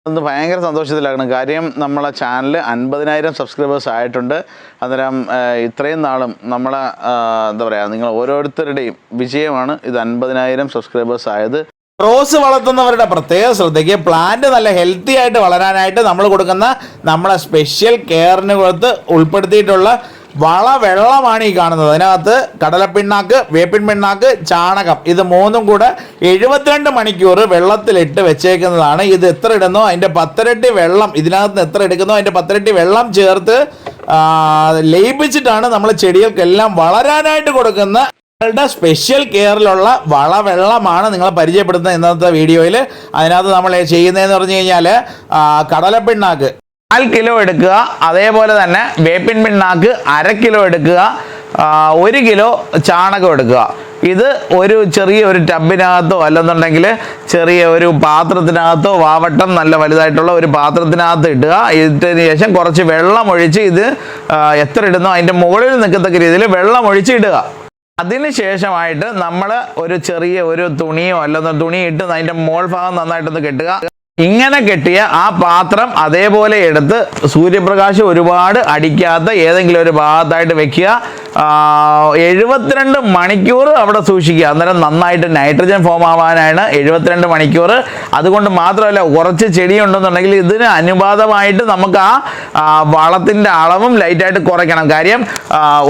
ഒന്ന് ഭയങ്കര സന്തോഷത്തിലാണ്. കാര്യം നമ്മളെ ചാനൽ 50,000 സബ്സ്ക്രൈബേഴ്സ് ആയിട്ടുണ്ട്. അന്നേരം ഇത്രയും നാളും നമ്മളെ എന്താ പറയുക, നിങ്ങൾ ഓരോരുത്തരുടെയും വിജയമാണ് ഇത് 50,000 സബ്സ്ക്രൈബേഴ്സ് ആയത്. റോസ് വളർത്തുന്നവരുടെ പ്രത്യേക ശ്രദ്ധയ്ക്ക് പ്ലാന്റ് നല്ല ഹെൽത്തി ആയിട്ട് വളരാനായിട്ട് നമ്മൾ കൊടുക്കുന്ന നമ്മളെ സ്പെഷ്യൽ കെയറിന് കൊടുത്ത് ഉൾപ്പെടുത്തിയിട്ടുള്ള വെള്ളമാണ് ഈ കാണുന്നത്. അതിനകത്ത് കടലപ്പിണ്ണാക്ക്, വേപ്പിൻ പിണ്ണാക്ക്, ചാണകം, ഇത് മൂന്നും കൂടെ 72 മണിക്കൂർ വെള്ളത്തിലിട്ട് വെച്ചേക്കുന്നതാണ്. ഇത് എത്ര ഇടുന്നോ അതിൻ്റെ 10 ഇരട്ടി വെള്ളം, ഇതിനകത്ത് എത്ര എടുക്കുന്നോ അതിൻ്റെ 10 ഇരട്ടി വെള്ളം ചേർത്ത് ലയിപ്പിച്ചിട്ടാണ് നമ്മൾ ചെടികൾക്കെല്ലാം വളരാനായിട്ട് കൊടുക്കുന്ന സ്പെഷ്യൽ കെയറിലുള്ള വെള്ളമാണ് നിങ്ങളെ പരിചയപ്പെടുത്തുന്നത് ഇന്നത്തെ വീഡിയോയിൽ. അതിനകത്ത് നമ്മൾ ചെയ്യുന്നതെന്ന് പറഞ്ഞു കഴിഞ്ഞാൽ കടലപ്പിണ്ണാക്ക് 4 കിലോ എടുക്കുക, അതേപോലെ തന്നെ വേപ്പിൻ പിണ്ണാക്ക് 1/2 കിലോ എടുക്കുക, 1 കിലോ ചാണകം എടുക്കുക. ഇത് ഒരു ചെറിയൊരു ടബിനകത്തോ അല്ലെന്നുണ്ടെങ്കിൽ ചെറിയ ഒരു പാത്രത്തിനകത്തോ വാവട്ടം നല്ല വലുതായിട്ടുള്ള ഒരു പാത്രത്തിനകത്ത് ഇടുക. ഇട്ടതിന് ശേഷം കുറച്ച് വെള്ളം ഒഴിച്ച് ഇത് എത്ര ഇടുന്നോ അതിൻ്റെ മുകളിൽ നിൽക്കത്തക്ക രീതിയിൽ വെള്ളം ഒഴിച്ച് ഇടുക. അതിന് ശേഷമായിട്ട് നമ്മൾ ഒരു ചെറിയ ഒരു തുണിയോ അല്ലെന്ന് തുണി ഇട്ട് അതിൻ്റെ മോൾ ഭാഗം നന്നായിട്ടൊന്ന് കെട്ടുക. ഇങ്ങനെ കെട്ടിയ ആ പാത്രം അതേപോലെ എടുത്ത് സൂര്യപ്രകാശം ഒരുപാട് അടിക്കാത്ത ഏതെങ്കിലും ഒരു ഭാഗത്തായിട്ട് വെക്കുക. 72 മണിക്കൂർ അവിടെ സൂക്ഷിക്കുക. അന്നേരം നന്നായിട്ട് നൈട്രജൻ ഫോം ആവാനാണ് 72 മണിക്കൂർ. അതുകൊണ്ട് മാത്രമല്ല, കുറച്ച് ചെടി ഉണ്ടെന്നുണ്ടെങ്കിൽ ഇതിന് അനുപാതമായിട്ട് നമുക്ക് ആ വളത്തിൻ്റെ അളവും ലൈറ്റായിട്ട് കുറയ്ക്കണം. കാര്യം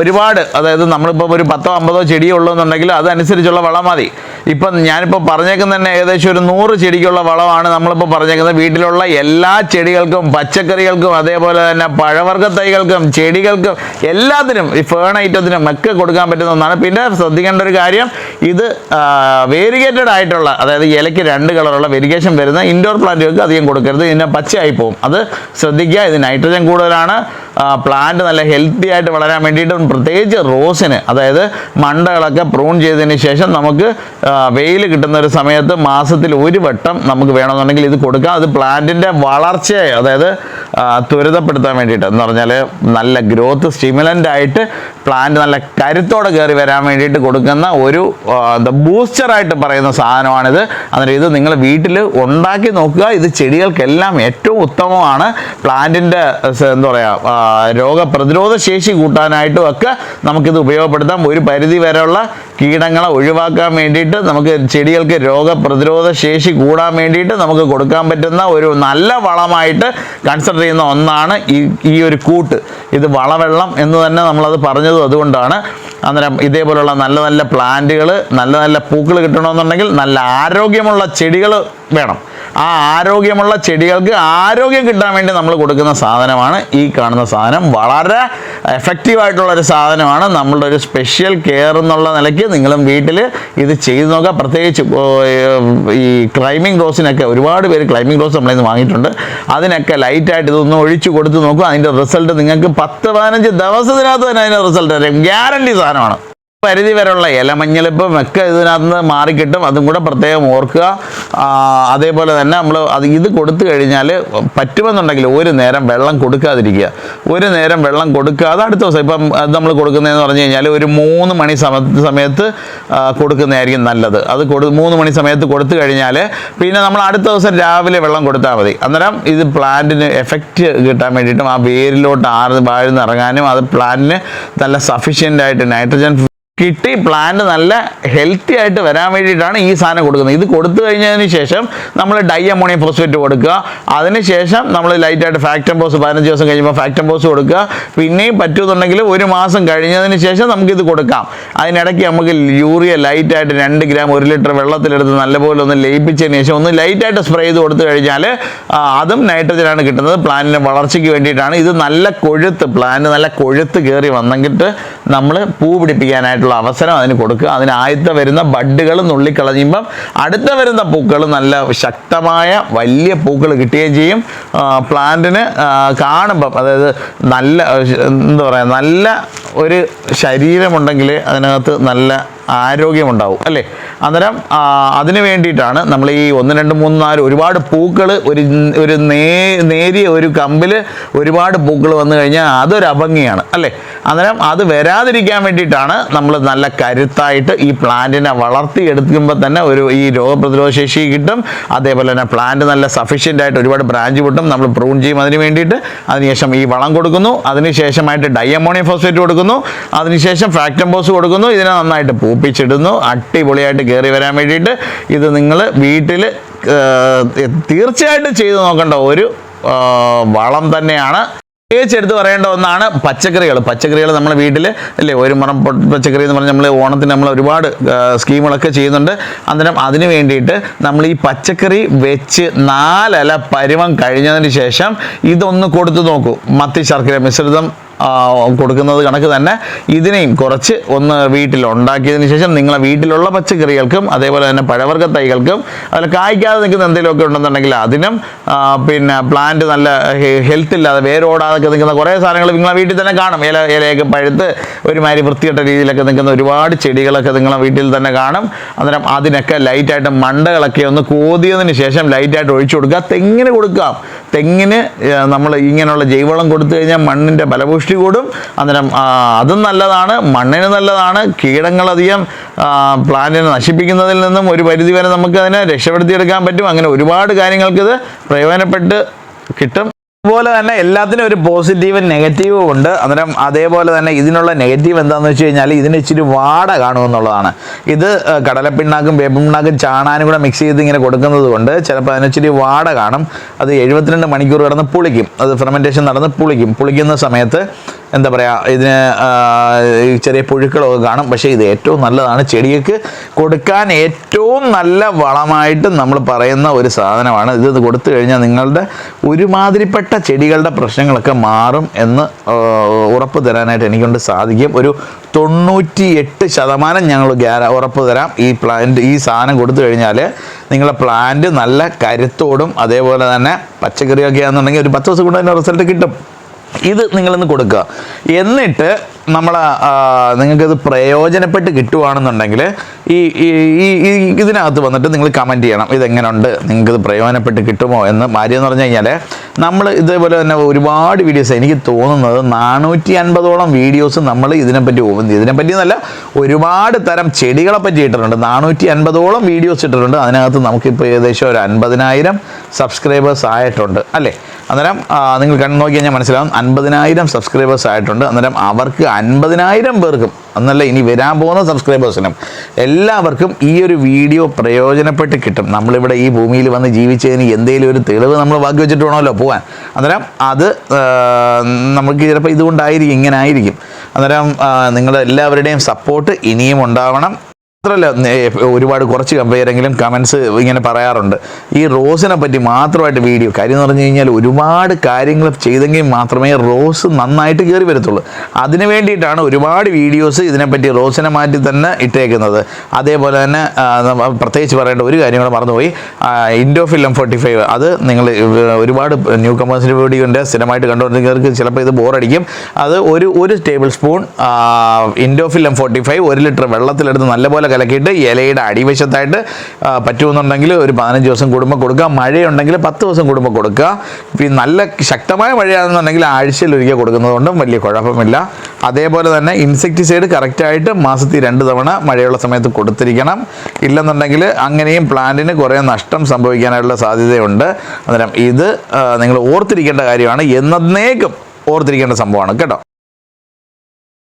ഒരുപാട്, അതായത് നമ്മളിപ്പോൾ ഒരു 10-50 ചെടിയേ ഉള്ളൂ എന്നുണ്ടെങ്കിൽ അതനുസരിച്ചുള്ള വളം മതി. ഇപ്പം ഞാനിപ്പോൾ പറഞ്ഞേക്കുന്ന തന്നെ ഏകദേശം ഒരു 100 ചെടിക്കുള്ള വളമാണ് നമ്മളിപ്പോൾ പറഞ്ഞേക്കുന്നത്. വീട്ടിലുള്ള എല്ലാ ചെടികൾക്കും, പച്ചക്കറികൾക്കും, അതേപോലെ തന്നെ പഴവർഗ്ഗ തൈകൾക്കും, ചെടികൾക്കും, എല്ലാത്തിനും, ഈ ഫേൺ ഐറ്റത്തിനും ഒക്കെ കൊടുക്കാൻ പറ്റുന്ന ഒന്നാണ്. പിന്നെ ശ്രദ്ധിക്കേണ്ട ഒരു കാര്യം, ഇത് വേരിഗേറ്റഡ് ആയിട്ടുള്ള, അതായത് ഇലയ്ക്ക് 2 കളറുള്ള വെരിഗേഷൻ വരുന്ന ഇൻഡോർ പ്ലാന്റുകൾക്ക് അധികം കൊടുക്കരുത്, ഇതിനെ പച്ചയായി പോകും. അത് ശ്രദ്ധിക്കുക. ഇത് നൈട്രജൻ കൂടുതലാണ്. പ്ലാന്റ് നല്ല ഹെൽത്തി ആയിട്ട് വളരാൻ വേണ്ടിയിട്ടും പ്രത്യേകിച്ച് റോസിന്, അതായത് മണ്ടകളൊക്കെ പ്രൂൺ ചെയ്തതിന് ശേഷം നമുക്ക് വെയിൽ കിട്ടുന്ന ഒരു സമയത്ത് മാസത്തിൽ 1 വട്ടം നമുക്ക് വേണമെന്നുണ്ടെങ്കിൽ ഇത് കൊടുക്കാം. അത് പ്ലാന്റിൻ്റെ വളർച്ചയെ, അതായത് ത്വരിതപ്പെടുത്താൻ വേണ്ടിയിട്ട്, എന്ന് പറഞ്ഞാൽ നല്ല ഗ്രോത്ത് സ്റ്റിമുലൻ്റ് ആയിട്ട് പ്ലാന്റ് നല്ല കരുത്തോടെ കയറി വരാൻ വേണ്ടിയിട്ട് കൊടുക്കുന്ന ഒരു ബൂസ്റ്ററായിട്ട് പറയുന്ന സാധനമാണിത്. അന്നേരം ഇത് നിങ്ങൾ വീട്ടിൽ ഉണ്ടാക്കി നോക്കുക. ഇത് ചെടികൾക്കെല്ലാം ഏറ്റവും ഉത്തമമാണ്. പ്ലാന്റിൻ്റെ എന്താ പറയുക, രോഗപ്രതിരോധ ശേഷി കൂട്ടാനായിട്ടും ഒക്കെ നമുക്കിത് ഉപയോഗപ്പെടുത്താം. ഒരു പരിധി വരെയുള്ള കീടങ്ങളെ ഒഴിവാക്കാൻ വേണ്ടിയിട്ട്, നമുക്ക് ചെടികൾക്ക് രോഗപ്രതിരോധ ശേഷി കൂടാൻ വേണ്ടിയിട്ട് നമുക്ക് കൊടുക്കാൻ പറ്റുന്ന ഒരു നല്ല വളമായിട്ട് കൺസിഡർ ചെയ്യുന്ന ഒന്നാണ് ഈ ഒരു കൂട്ട്. ഇത് വളവെള്ളം എന്ന് തന്നെ നമ്മളത് പറഞ്ഞതും അതുകൊണ്ടാണ്. അന്നേരം ഇതേപോലുള്ള നല്ല നല്ല പ്ലാന്റുകൾ, നല്ല നല്ല പൂക്കൾ കിട്ടണമെന്നുണ്ടെങ്കിൽ നല്ല ആരോഗ്യമുള്ള ചെടികൾ വേണം. ആ ആരോഗ്യമുള്ള ചെടികൾക്ക് ആരോഗ്യം കിട്ടാൻ വേണ്ടി നമ്മൾ കൊടുക്കുന്ന സാധനമാണ് ഈ കാണുന്ന സാധനം. വളരെ എഫക്റ്റീവായിട്ടുള്ളൊരു സാധനമാണ്. നമ്മളുടെ ഒരു സ്പെഷ്യൽ കെയർ എന്നുള്ള നിലയ്ക്ക് നിങ്ങളും വീട്ടിൽ ഇത് ചെയ്ത് നോക്കുക. പ്രത്യേകിച്ച് ഈ ക്ലൈമ്പിംഗ് റോസിനൊക്കെ ഒരുപാട് പേര് ക്ലൈമ്പിംഗ് റോസ് നമ്മളിന്ന് വാങ്ങിയിട്ടുണ്ട്. അതിനൊക്കെ ലൈറ്റായിട്ട് ഇതൊന്ന് ഒഴിച്ച് കൊടുത്ത് നോക്കുക. അതിൻ്റെ റിസൾട്ട് നിങ്ങൾക്ക് 10-15 ദിവസത്തിനകത്ത് തന്നെ അതിൻ്റെ റിസൾട്ട് വരും. ഗ്യാരണ്ടി സാധനമാണ്. പരിധി വരെയുള്ള ഇലമഞ്ഞളിപ്പം ഒക്കെ ഇതിനകത്ത് മാറിക്കിട്ടും. അതും കൂടെ പ്രത്യേകം ഓർക്കുക. അതേപോലെ തന്നെ നമ്മൾ ഇത് കൊടുത്തു കഴിഞ്ഞാൽ പറ്റുമെന്നുണ്ടെങ്കിൽ ഒരു നേരം വെള്ളം കൊടുക്കാതിരിക്കുക. ഒരു നേരം വെള്ളം കൊടുക്കാതെ അടുത്ത ദിവസം, ഇപ്പം അത് നമ്മൾ കൊടുക്കുന്നതെന്ന് പറഞ്ഞു കഴിഞ്ഞാൽ ഒരു 3 മണി സമയത്ത് കൊടുക്കുന്നതായിരിക്കും നല്ലത്. അത് 3 മണി സമയത്ത് കൊടുത്തു കഴിഞ്ഞാൽ പിന്നെ നമ്മൾ അടുത്ത ദിവസം രാവിലെ വെള്ളം കൊടുത്താൽ മതി. അന്നേരം ഇത് പ്ലാന്റിന് എഫക്റ്റ് കിട്ടാൻ വേണ്ടിയിട്ടും ആ വേരിലോട്ട് വാഴ്ന്നിറങ്ങാനും അത് പ്ലാന്റിന് നല്ല സഫീഷ്യൻ്റ് ആയിട്ട് നൈട്രജൻ കിട്ടി പ്ലാന്റ് നല്ല ഹെൽത്തി ആയിട്ട് വരാൻ വേണ്ടിയിട്ടാണ് ഈ സാധനം കൊടുക്കുന്നത്. ഇത് കൊടുത്തു കഴിഞ്ഞതിന് ശേഷം നമ്മൾ ഡൈ അമോണിയം ഫോസ്ഫേറ്റ് കൊടുക്കുക. അതിനുശേഷം നമ്മൾ ലൈറ്റായിട്ട് ഫാക്ടംബോസ് 15 ദിവസം കഴിയുമ്പോൾ ഫാക്ടംബോസ് കൊടുക്കുക. പിന്നെയും പറ്റുമെന്നുണ്ടെങ്കിൽ 1 മാസം കഴിഞ്ഞതിന് ശേഷം നമുക്കിത് കൊടുക്കാം. അതിനിടയ്ക്ക് നമുക്ക് യൂറിയ ലൈറ്റായിട്ട് 2 ഗ്രാം 1 ലിറ്റർ വെള്ളത്തിലെടുത്ത് നല്ലപോലെ ഒന്ന് ലയിപ്പിച്ചതിന് ശേഷം ഒന്ന് ലൈറ്റായിട്ട് സ്പ്രേ ചെയ്ത് കൊടുത്തു കഴിഞ്ഞാൽ അതും നൈട്രജനാണ് കിട്ടുന്നത്. പ്ലാന്റിൻ്റെ വളർച്ചയ്ക്ക് വേണ്ടിയിട്ടാണ്. ഇത് നല്ല കൊഴുത്ത്, പ്ലാന്റ് നല്ല കൊഴുത്ത് കയറി വന്നെങ്കിട്ട് നമ്മൾ പൂ പിടിപ്പിക്കാനായിട്ട് അവസരം അതിന് കൊടുക്കുക. അതിന് ആദ്യത്തെ വരുന്ന ബഡുകൾ നുള്ളിക്കളയുമ്പം അടുത്ത വരുന്ന പൂക്കൾ നല്ല ശക്തമായ വലിയ പൂക്കൾ കിട്ടുകയും ചെയ്യും. പ്ലാന്റിന് കാണുമ്പം, അതായത് നല്ല എന്താ പറയുക, നല്ല ഒരു ശരീരമുണ്ടെങ്കിൽ അതിനകത്ത് നല്ല ആരോഗ്യമുണ്ടാവും അല്ലേ. അന്നേരം അതിന് വേണ്ടിയിട്ടാണ് നമ്മൾ ഈ 1, 2, 3, 4 ഒരുപാട് പൂക്കൾ ഒരു നേരിയ ഒരു കമ്പിൽ ഒരുപാട് പൂക്കൾ വന്നു കഴിഞ്ഞാൽ അതൊരു അഭംഗിയാണ് അല്ലേ. അന്നേരം അത് വരാതിരിക്കാൻ വേണ്ടിയിട്ടാണ് നമ്മൾ നല്ല കരുത്തായിട്ട് ഈ പ്ലാന്റിനെ വളർത്തിയെടുക്കുമ്പോൾ തന്നെ ഈ രോഗപ്രതിരോധ ശേഷി കിട്ടും. അതേപോലെ തന്നെ പ്ലാന്റ് നല്ല സഫീഷ്യൻ്റ് ആയിട്ട് ഒരുപാട് ബ്രാഞ്ച് പൊട്ടും. നമ്മൾ പ്രൂൺ ചെയ്യും അതിന് വേണ്ടിയിട്ട്. അതിനുശേഷം ഈ വളം കൊടുക്കുന്നു, അതിനുശേഷമായിട്ട് ഡൈഅമോണിയം ഫോസ്ഫേറ്റ് കൊടുക്കുന്നു, അതിനുശേഷം ഫാക്ടംബോസ് കൊടുക്കുന്നു. ഇതിനെ നന്നായിട്ട് പൂപ്പിച്ചിടുന്നു. അടിപൊളിയായിട്ട് കയറി വരാൻ വേണ്ടിയിട്ട് ഇത് നിങ്ങൾ വീട്ടിൽ തീർച്ചയായിട്ടും ചെയ്ത് നോക്കേണ്ട ഒരു വളം തന്നെയാണ്. എടുത്ത് പറയേണ്ട ഒന്നാണ് പച്ചക്കറികൾ നമ്മുടെ വീട്ടിൽ അല്ലേ. ഒരു മുറം പച്ചക്കറി എന്ന് പറഞ്ഞാൽ നമ്മൾ ഓണത്തിന് നമ്മൾ ഒരുപാട് സ്കീമുകളൊക്കെ ചെയ്യുന്നുണ്ട്. അന്നേരം അതിന് വേണ്ടിയിട്ട് നമ്മൾ ഈ പച്ചക്കറി വെച്ച് 4 ഇല പരുവം കഴിഞ്ഞതിന് ശേഷം ഇതൊന്ന് കൊടുത്തു നോക്കൂ. മത്തി ശർക്കര മിശ്രിതം കൊടുക്കുന്നത് കണക്ക് തന്നെ ഇതിനെയും കുറച്ച് ഒന്ന് വീട്ടിൽ ഉണ്ടാക്കിയതിന് ശേഷം നിങ്ങളെ വീട്ടിലുള്ള പച്ചക്കറികൾക്കും അതേപോലെ തന്നെ പഴവർഗ്ഗ തൈകൾക്കും അതിൽ കായ്ക്കാതെ നിൽക്കുന്ന എന്തെങ്കിലുമൊക്കെ ഉണ്ടെന്നുണ്ടെങ്കിൽ അതിനും പിന്നെ പ്ലാന്റ് നല്ല ഹെൽത്ത് ഇല്ലാതെ വേരോടാതൊക്കെ നിൽക്കുന്ന കുറേ സാധനങ്ങൾ നിങ്ങളെ വീട്ടിൽ തന്നെ കാണും. ഇലയൊക്കെ പഴുത്ത് ഒരുമാതിരി വൃത്തികെട്ട രീതിയിലൊക്കെ നിൽക്കുന്ന ഒരുപാട് ചെടികളൊക്കെ നിങ്ങളെ വീട്ടിൽ തന്നെ കാണും. അന്നേരം അതിനൊക്കെ ലൈറ്റായിട്ട് മണ്ടകളൊക്കെ ഒന്ന് കോതിയതിന് ശേഷം ലൈറ്റായിട്ട് ഒഴിച്ചു കൊടുക്കുക. തെങ്ങിന് കൊടുക്കാം. തെങ്ങിന് നമ്മൾ ഇങ്ങനെയുള്ള ജൈവവളം കൊടുത്തു കഴിഞ്ഞാൽ മണ്ണിൻ്റെ ഫലഭൂഷ്ടി കൂടും. അന്നേരം അതും നല്ലതാണ്, മണ്ണിന് നല്ലതാണ്. കീടങ്ങളധികം പ്ലാന്റിനെ നശിപ്പിക്കുന്നതിൽ നിന്നും ഒരു പരിധിവരെ നമുക്ക് അതിനെ രക്ഷപ്പെടുത്തിയെടുക്കാൻ പറ്റും. അങ്ങനെ ഒരുപാട് കാര്യങ്ങൾക്കിത് പ്രയോജനപ്പെട്ട് കിട്ടും. അതുപോലെ തന്നെ എല്ലാത്തിനും ഒരു പോസിറ്റീവും നെഗറ്റീവും ഉണ്ട്. അന്നേരം അതേപോലെ തന്നെ ഇതിനുള്ള നെഗറ്റീവ് എന്താണെന്ന് വെച്ച് കഴിഞ്ഞാൽ ഇതിന് ഇച്ചിരി വാട കാണുമെന്നുള്ളതാണ്. ഇത് കടലപ്പിണ്ണാക്കും വേപ്പിണ്ണാക്കും ചാണാനും കൂടെ മിക്സ് ചെയ്ത് ഇങ്ങനെ കൊടുക്കുന്നത് കൊണ്ട് ചിലപ്പോൾ അതിന് ഇച്ചിരി വാട കാണും. അത് 72 മണിക്കൂർ കിടന്ന് പുളിക്കും. അത് ഫെർമെൻറ്റേഷൻ നടന്ന് പുളിക്കുന്ന സമയത്ത് എന്താ പറയുക, ഇതിന് ചെറിയ പുഴുക്കളൊക്കെ കാണും. പക്ഷേ ഇത് ഏറ്റവും നല്ലതാണ്. ചെടിക്ക് കൊടുക്കാൻ ഏറ്റവും നല്ല വളമായിട്ട് നമ്മൾ പറയുന്ന ഒരു സാധനമാണ് ഇത്. കൊടുത്തു കഴിഞ്ഞാൽ നിങ്ങളുടെ ഒരുമാതിരിപ്പെട്ട ചെടികളുടെ പ്രശ്നങ്ങളൊക്കെ മാറും എന്ന് ഉറപ്പ് തരാനായിട്ട് എനിക്കൊണ്ട് സാധിക്കും. ഒരു 98% ഞങ്ങൾ ഉറപ്പ് തരാം. ഈ സാധനം കൊടുത്തു കഴിഞ്ഞാൽ നിങ്ങളുടെ പ്ലാന്റ് നല്ല കരുത്തോടും അതേപോലെ തന്നെ പച്ചക്കറിയൊക്കെ ആണെന്നുണ്ടെങ്കിൽ ഒരു 10 ദിവസം കൊണ്ട് അതിൻ്റെ റിസൾട്ട് കിട്ടും. ഇത് നിങ്ങളിന്ന് കൊടുക്കുക. എന്നിട്ട് നിങ്ങൾക്കത് പ്രയോജനപ്പെട്ട് കിട്ടുകയാണെന്നുണ്ടെങ്കിൽ ഇതിനകത്ത് വന്നിട്ട് നിങ്ങൾ കമൻറ്റ് ചെയ്യണം ഇതെങ്ങനെയുണ്ട്, നിങ്ങൾക്കിത് പ്രയോജനപ്പെട്ട് കിട്ടുമോ എന്ന്. കാര്യം എന്ന് പറഞ്ഞു കഴിഞ്ഞാൽ നമ്മൾ ഇതേപോലെ തന്നെ ഒരുപാട് വീഡിയോസ്, എനിക്ക് തോന്നുന്നത് 450ഓളം വീഡിയോസ് നമ്മൾ ഇതിനെപ്പറ്റി എന്നല്ല ഒരുപാട് തരം ചെടികളെ പറ്റി ഇട്ടിട്ടുണ്ട്. 450ഓളം വീഡിയോസ് ഇട്ടിട്ടുണ്ട്. അതിനകത്ത് നമുക്കിപ്പോൾ ഏകദേശം ഒരു 50,000 സബ്സ്ക്രൈബേഴ്സ് ആയിട്ടുണ്ട് അല്ലേ. അന്നേരം നിങ്ങൾ കണ്ടു നോക്കി കഴിഞ്ഞാൽ മനസ്സിലാവും 50,000 സബ്സ്ക്രൈബേഴ്സ് ആയിട്ടുണ്ട്. അന്നേരം അവർക്ക് 50,000 പേർക്കും എന്നല്ല ഇനി വരാൻ പോകുന്ന സബ്സ്ക്രൈബേഴ്സിനും എല്ലാവർക്കും ഈ ഒരു വീഡിയോ പ്രയോജനപ്പെട്ട് കിട്ടും. നമ്മളിവിടെ ഈ ഭൂമിയിൽ വന്ന് ജീവിച്ചതിന് എന്തെങ്കിലും ഒരു തെളിവ് നമ്മൾ ബാക്കി വെച്ചിട്ട് വേണമല്ലോ പോകാൻ. അന്നേരം അത് നമുക്ക് ചിലപ്പോൾ ഇതുകൊണ്ടായിരിക്കും, ഇങ്ങനെ ആയിരിക്കും. അന്നേരം നിങ്ങളുടെ എല്ലാവരുടെയും സപ്പോർട്ട് ഇനിയും ഉണ്ടാവണം. മാത്രമല്ല ഒരുപാട് കുറച്ച് പേരെങ്കിലും കമൻസ് ഇങ്ങനെ പറയാറുണ്ട് ഈ റോസിനെ പറ്റി മാത്രമായിട്ട് വീഡിയോ. കാര്യം എന്ന് പറഞ്ഞു കഴിഞ്ഞാൽ ഒരുപാട് കാര്യങ്ങൾ ചെയ്തെങ്കിൽ മാത്രമേ റോസ് നന്നായിട്ട് കയറി വരത്തുള്ളൂ. അതിന് വേണ്ടിയിട്ടാണ് ഒരുപാട് വീഡിയോസ് ഇതിനെപ്പറ്റി റോസിനെ മാറ്റി തന്നെ ഇട്ടേക്കുന്നത്. അതേപോലെ തന്നെ പ്രത്യേകിച്ച് പറയേണ്ട ഒരു കാര്യം കൂടെ മറന്നുപോയി, ഇൻഡോഫില്ലം 45 അത് നിങ്ങൾ ഒരുപാട് ന്യൂ കമേഴ്സിൻ്റെ വീഡിയോൻ്റെ സ്ഥിരമായിട്ട് കണ്ടുകൊണ്ടിരിക്കുന്നവർക്ക് ചിലപ്പോൾ ഇത് ബോറടിക്കും. അത് ഒരു ടേബിൾ സ്പൂൺ ഇൻഡോഫില്ലം 45 1 ലിറ്റർ വെള്ളത്തിലെടുത്ത് നല്ലപോലെ കലക്കിയിട്ട് ഇലയുടെ അടിവശത്തായിട്ട് പറ്റുമെന്നുണ്ടെങ്കിൽ ഒരു 15 ദിവസം കൂടുമ്പോൾ കൊടുക്കുക. മഴയുണ്ടെങ്കിൽ 10 ദിവസം കൂടുമ്പോൾ കൊടുക്കുക. പിന്നെ നല്ല ശക്തമായ മഴയാണെന്നുണ്ടെങ്കിൽ ആഴ്ചയിലൊരിക്കൽ കൊടുക്കുന്നതുകൊണ്ടും വലിയ കുഴപ്പമില്ല. അതേപോലെ തന്നെ ഇൻസെക്ടിസൈഡ് കറക്റ്റായിട്ട് മാസത്തിൽ 2 തവണ മഴയുള്ള സമയത്ത് കൊടുത്തിരിക്കണം. ഇല്ലെന്നുണ്ടെങ്കിൽ അങ്ങനെയും പ്ലാന്റിന് കുറേ നഷ്ടം സംഭവിക്കാനായിട്ടുള്ള സാധ്യതയുണ്ട്. അന്നേരം ഇത് നിങ്ങൾ ഓർത്തിരിക്കേണ്ട കാര്യമാണ്, എന്നേക്കും ഓർത്തിരിക്കേണ്ട സംഭവമാണ് കേട്ടോ.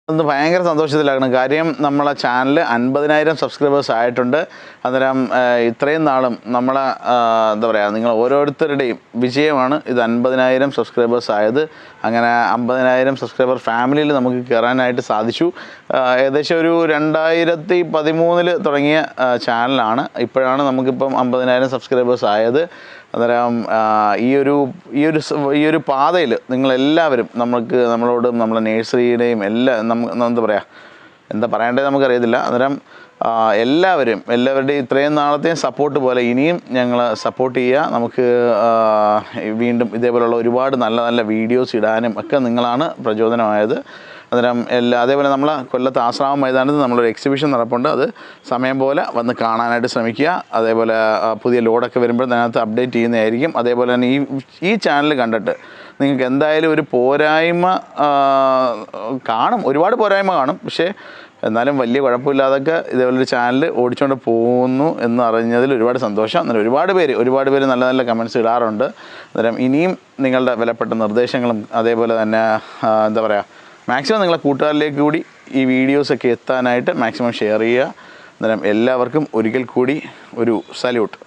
അത് ഭയങ്കര സന്തോഷത്തിലാണ്. കാര്യം നമ്മളെ ചാനൽ 50,000 സബ്സ്ക്രൈബേഴ്സ് ആയിട്ടുണ്ട്. അന്നേരം ഇത്രയും നാളും നമ്മളെ എന്താ പറയുക, നിങ്ങൾ ഓരോരുത്തരുടെയും വിജയമാണ് ഇത് 50,000 സബ്സ്ക്രൈബേഴ്സ് ആയത്. അങ്ങനെ 50,000 സബ്സ്ക്രൈബർ ഫാമിലിയിൽ നമുക്ക് കയറാനായിട്ട് സാധിച്ചു. ഏകദേശം ഒരു 2013 തുടങ്ങിയ ചാനലാണ്. ഇപ്പോഴാണ് നമുക്കിപ്പം 50,000 സബ്സ്ക്രൈബേഴ്സ് ആയത്. അന്നേരം ഈ ഒരു പാതയിൽ നിങ്ങളെല്ലാവരും നമ്മളോടും നമ്മളെ നേഴ്സറിയുടെയും എന്താ പറയേണ്ടത് നമുക്കറിയത്തില്ല. അന്നേരം എല്ലാവരുടെയും ഇത്രയും നാളത്തെയും സപ്പോർട്ട് പോലെ ഇനിയും ഞങ്ങൾ സപ്പോർട്ട് ചെയ്യുക. നമുക്ക് വീണ്ടും ഇതേപോലുള്ള ഒരുപാട് നല്ല നല്ല വീഡിയോസ് ഇടാനും ഒക്കെ നിങ്ങളാണ് പ്രചോദനമായത്. അന്നേരം അതേപോലെ നമ്മൾ കൊല്ലത്ത് ആശ്രാമം മൈതാനത്ത് നമ്മളൊരു എക്സിബിഷൻ നടപ്പുണ്ട്. അത് സമയം പോലെ വന്ന് കാണാനായിട്ട് ശ്രമിക്കുക. അതേപോലെ പുതിയ ലോഡൊക്കെ വരുമ്പോൾ അതിനകത്ത് അപ്ഡേറ്റ് ചെയ്യുന്നതായിരിക്കും. അതേപോലെ തന്നെ ഈ ചാനൽ കണ്ടിട്ട് നിങ്ങൾക്ക് എന്തായാലും ഒരു പോരായ്മ കാണും, ഒരുപാട് പോരായ്മ കാണും. പക്ഷേ എന്നാലും വലിയ കുഴപ്പമില്ലാതൊക്കെ ഇതേപോലൊരു ചാനൽ ഓടിച്ചുകൊണ്ട് പോകുന്നു എന്ന് അറിഞ്ഞതിൽ ഒരുപാട് സന്തോഷം. അന്നേരം ഒരുപാട് പേര് നല്ല നല്ല കമൻറ്റ്സ് ഇടാറുണ്ട്. അന്നേരം ഇനിയും നിങ്ങളുടെ വിലപ്പെട്ട നിർദ്ദേശങ്ങളും അതേപോലെ തന്നെ എന്താ പറയുക, മാക്സിമം നിങ്ങളെ കൂട്ടുകാരിലേക്ക് കൂടി ഈ വീഡിയോസൊക്കെ എത്താനായിട്ട് മാക്സിമം ഷെയർ ചെയ്യുക. അന്നേരം എല്ലാവർക്കും ഒരിക്കൽ കൂടി ഒരു സല്യൂട്ട്.